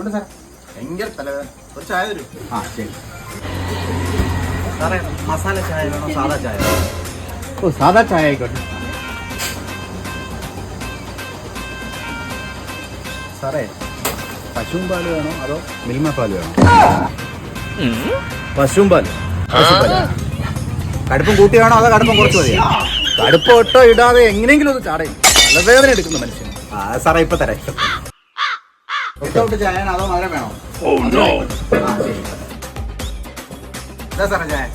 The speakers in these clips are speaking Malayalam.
ആയിക്കോട്ടെ സാർ. ഭയങ്കര തലവേദന. ഒരു ചായ തരൂ. ആ ശരി സാറേ. മസാല ചായ വേണോ സാധാ ചായ? ഓ സാധാ ചായ ആയിക്കോട്ടെ. സാറേ പശുവും പാല് വേണോ അതോ മിൽമ പാല് വേണോ? പശുവും പാല്. കടുപ്പം കൂട്ടി വേണോ അതോ കടുപ്പം കുറച്ച് മതിയോ? കടുപ്പം ഒട്ടോ ഇടാതെ എങ്ങനെയെങ്കിലും ഒന്ന് ചാടയും. തലവേദന എടുക്കുന്ന മനുഷ്യൻ. ആ സാറേ ഇപ്പൊ തരാം. വിത്തൗട്ട് ചായ അതോ മധുരം വേണോ? ആ ശരി. ഇതാ സാറേ ചായ.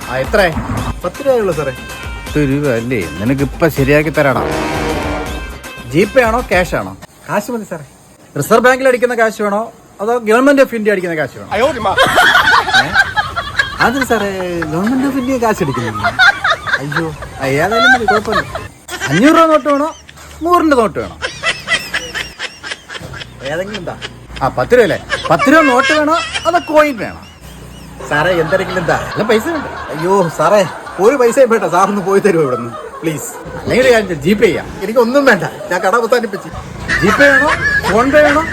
ആ എത്ര? 10 രൂപയുള്ളൂ സാറേ. 10 രൂപ അല്ലേ? നിനക്കിപ്പം ശരിയാക്കി തരാടാ. ജിപേ ആണോ ക്യാഷ് ആണോ? കാശ് മതി സാറേ. റിസർവ് ബാങ്കിൽ അടിക്കുന്ന കാശ് വേണോ അതോ ഗവൺമെന്റ് ഓഫ് ഇന്ത്യ അടിക്കുന്ന കാശ് വേണോ? അതിന് സാറേ ഗവൺമെന്റ് ഓഫ് ഇന്ത്യ കാശ് അടിക്കുന്നില്ല. അയ്യോ ഏതായാലും മതി, കുഴപ്പമില്ല. 500 രൂപ നോട്ട് വേണോ 100ന്റെ നോട്ട് വേണോ? ഏതെങ്കിലും എന്താ? ആ 10 രൂപ അല്ലേ? 10 രൂപ നോട്ട് വേണോ അതോ കോയിൻ വേണോ? സാറേ എന്തെങ്കിലും എന്താ? അല്ല പൈസ വേണ്ട. അയ്യോ സാറേ ഒരു പൈസയും വേണ്ട. സാറൊന്ന് പോയി തരുമോ ഇവിടെ നിന്ന് പ്ലീസ്? അല്ലെങ്കിൽ ഞാൻ ജിപേ ചെയ്യാം. എനിക്കൊന്നും വേണ്ട. ഞാൻ കട അവസാനിപ്പിച്ച്. ജിപേ വേണോ ഫോൺ പേ വേണോ?